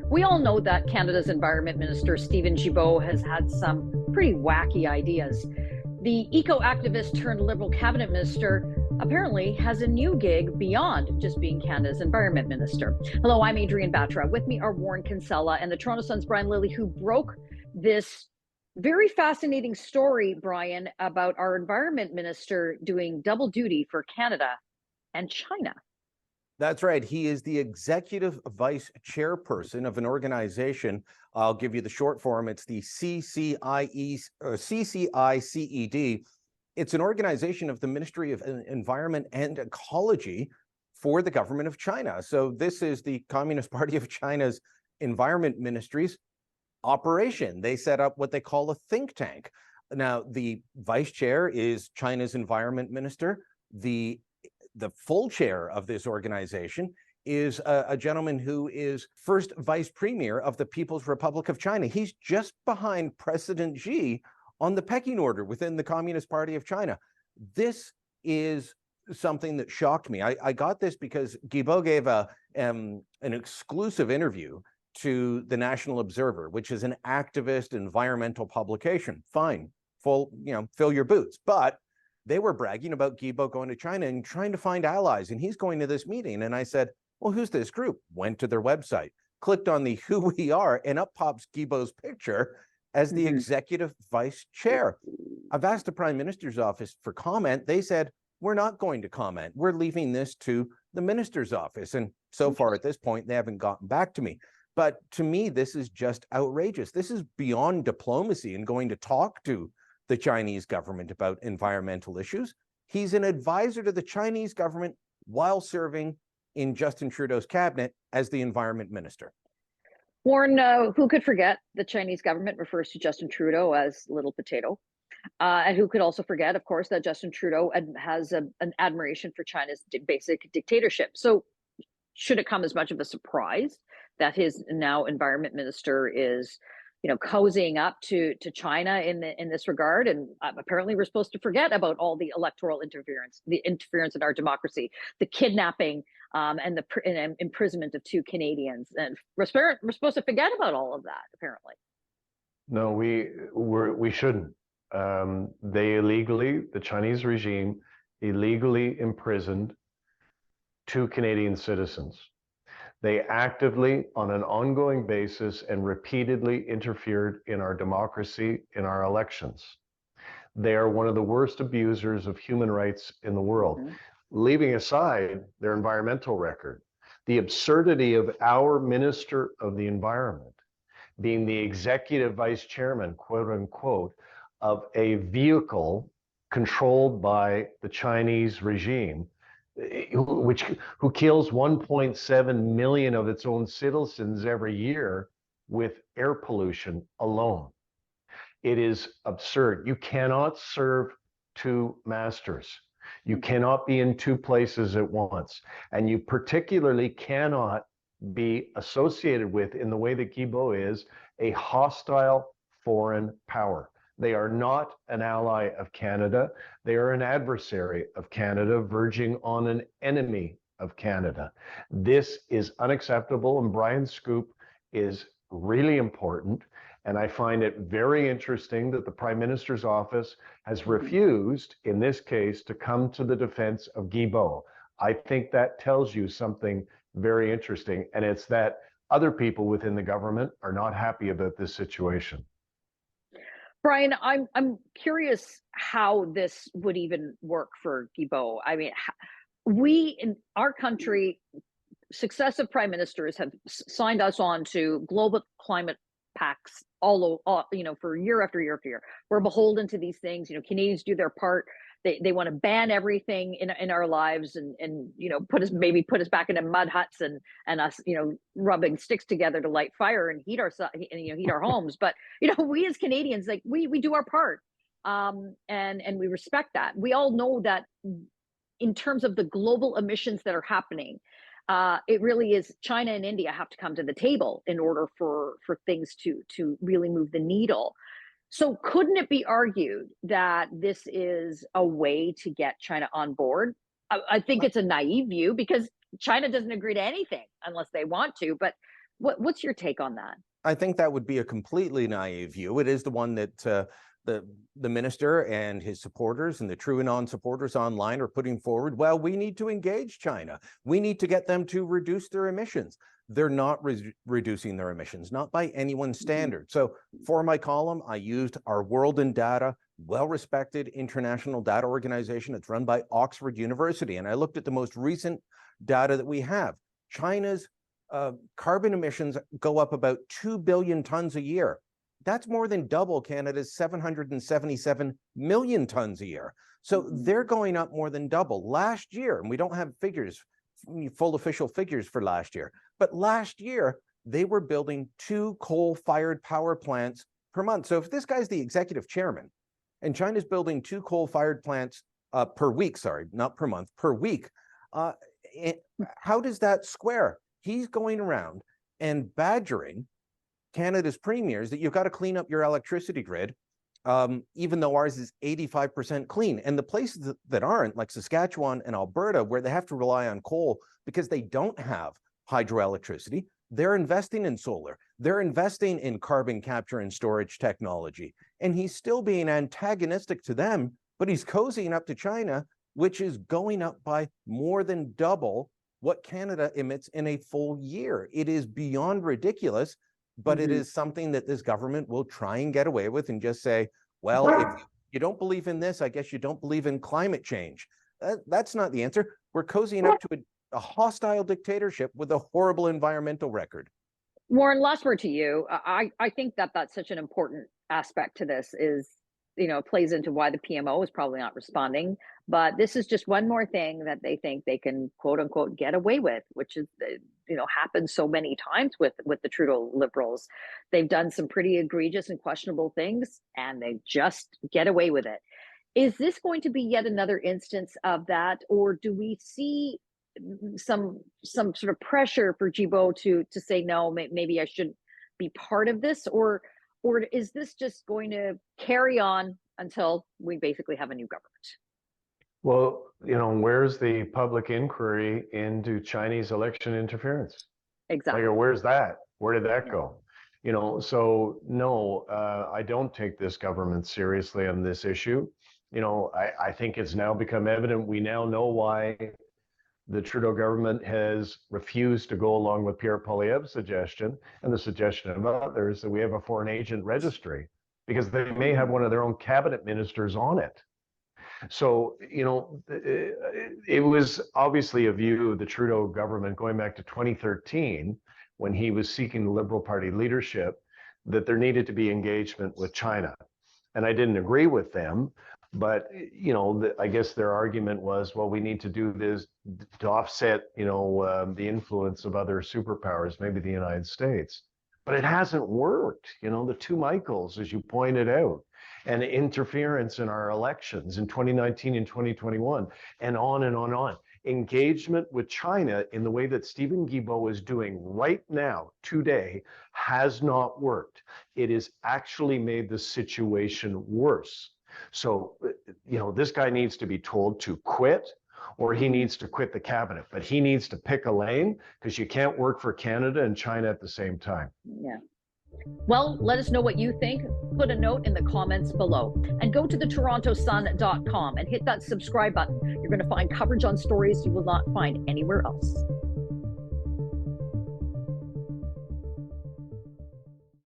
We all know that Canada's Environment Minister, Stephen Guilbeault, has had some pretty wacky ideas. The eco-activist turned Liberal cabinet minister apparently has a new gig beyond just being Canada's Environment Minister. Hello, I'm Adrienne Batra. With me are Warren Kinsella and the Toronto Sun's Brian Lilley, who broke this very fascinating story, Brian, about our Environment Minister doing double duty for Canada and China. That's right. He is the executive vice chairperson of an organization. I'll give you the short form. It's the CCICED. It's an organization of the Ministry of Environment and Ecology for the government of China. So this is the Communist Party of China's Environment Ministry's operation. They set up what they call a think tank. Now, the vice chair is China's environment minister. The full chair of this organization is a gentleman who is first vice premier of the People's Republic of China. He's just behind President Xi on the pecking order within the Communist Party of China. This is something that shocked me. I got this because Guilbeault gave an exclusive interview to the National Observer, which is an activist environmental publication. Fine, fill your boots. But they were bragging about Guilbeault going to China and trying to find allies, and he's going to this meeting. And I said, well, who's this group? Went to their website, clicked on the who we are, and up pops Guilbeault's picture as the executive vice chair. I've asked the Prime Minister's office for comment. They said, we're not going to comment. We're leaving this to the minister's office. And so far at this point, they haven't gotten back to me. But to me, this is just outrageous. This is beyond diplomacy and going to talk to the Chinese government about environmental issues. He's an advisor to the Chinese government while serving in Justin Trudeau's cabinet as the environment minister. Warren, who could forget the Chinese government refers to Justin Trudeau as little potato? And who could also forget, of course, that Justin Trudeau has an admiration for China's basic dictatorship. So should it come as much of a surprise that his now environment minister is cozying up to China in this regard? And apparently we're supposed to forget about all the electoral interference, the interference in our democracy, the kidnapping and the imprisonment of 2 Canadians. And we're supposed to forget about all of that, apparently. No, we shouldn't. The Chinese regime illegally imprisoned 2 Canadian citizens. They actively, on an ongoing basis and repeatedly interfered in our democracy, in our elections. They are one of the worst abusers of human rights in the world. Leaving aside their environmental record, the absurdity of our Minister of the Environment being the executive vice chairman, quote unquote, of a vehicle controlled by the Chinese regime, who kills 1.7 million of its own citizens every year with air pollution alone. It is absurd. You cannot serve 2 masters. You cannot be in 2 places at once. And you particularly cannot be associated with, in the way that Guilbeault is, a hostile foreign power. They are not an ally of Canada. They are an adversary of Canada, verging on an enemy of Canada. This is unacceptable, and Brian's scoop is really important. And I find it very interesting that the Prime Minister's office has refused, in this case, to come to the defense of Guilbeault. I think that tells you something very interesting, and it's that other people within the government are not happy about this situation. Brian, I'm curious how this would even work for Guilbeault. I mean, we in our country, successive prime ministers have signed us on to global climate pacts all for year after year after year. We're beholden to these things. Canadians do their part. They want to ban everything in our lives and put us back into mud huts and us rubbing sticks together to light fire and heat our homes. But we as Canadians, like we do our part, and we respect that. We all know that in terms of the global emissions that are happening, it really is China and India have to come to the table in order for things to really move the needle. So couldn't it be argued that this is a way to get China on board? I think it's a naive view because China doesn't agree to anything unless they want to. But What's your take on that? I think that would be a completely naive view. It is the one that the minister and his supporters and the true and non-supporters online are putting forward. Well, we need to engage China. We need to get them to reduce their emissions. They're not reducing their emissions, not by anyone's standard. So for my column, I used our World in Data, well-respected international data organization. It's run by Oxford University. And I looked at the most recent data that we have. China's carbon emissions go up about 2 billion tons a year. That's more than double Canada's 777 million tons a year. So they're going up more than double. Last year, and we don't have figures, full official figures for last year, but last year they were building 2 coal-fired power plants per month. So if this guy's the executive chairman and China's building 2 coal-fired plants per week, sorry, not per month, per week, how does that square? He's going around and badgering Canada's premiers that you've got to clean up your electricity grid, even though ours is 85% clean. And the places that aren't, like Saskatchewan and Alberta, where they have to rely on coal because they don't have hydroelectricity, they're investing in solar. They're investing in carbon capture and storage technology. And he's still being antagonistic to them, but he's cozying up to China, which is going up by more than double what Canada emits in a full year. It is beyond ridiculous, but it is something that this government will try and get away with and just say, well, if you don't believe in this, I guess you don't believe in climate change. That's not the answer. We're cozying up to a hostile dictatorship with a horrible environmental record. Warren, last word to you. I think that that's such an important aspect to this is, plays into why the PMO is probably not responding. But this is just one more thing that they think they can, quote unquote, get away with, which is, happened so many times with the Trudeau Liberals. They've done some pretty egregious and questionable things, and they just get away with it. Is this going to be yet another instance of that, or do we see some sort of pressure for Guilbeault to say no, maybe I shouldn't be part of this, or is this just going to carry on until we basically have a new government? Well, where's the public inquiry into Chinese election interference? Exactly. Like, where's that? Where did that go? So no, I don't take this government seriously on this issue. I think it's now become evident. We now know why the Trudeau government has refused to go along with Pierre Poilievre's suggestion and the suggestion of others that we have a foreign agent registry, because they may have one of their own cabinet ministers on it. So, it was obviously a view of the Trudeau government going back to 2013, when he was seeking the Liberal Party leadership, that there needed to be engagement with China. And I didn't agree with them, but, I guess their argument was, well, we need to do this to offset, the influence of other superpowers, maybe the United States. But it hasn't worked. The two Michaels, as you pointed out, and interference in our elections in 2019 and 2021, and on and on and on. Engagement with China in the way that Stephen Guilbeault is doing right now, today, has not worked. It has actually made the situation worse. So, this guy needs to be told to quit, or he needs to quit the cabinet, but he needs to pick a lane, because you can't work for Canada and China at the same time. Yeah. Well, let us know what you think. Put a note in the comments below, and go to the TorontoSun.com and hit that subscribe button. You're going to find coverage on stories you will not find anywhere else.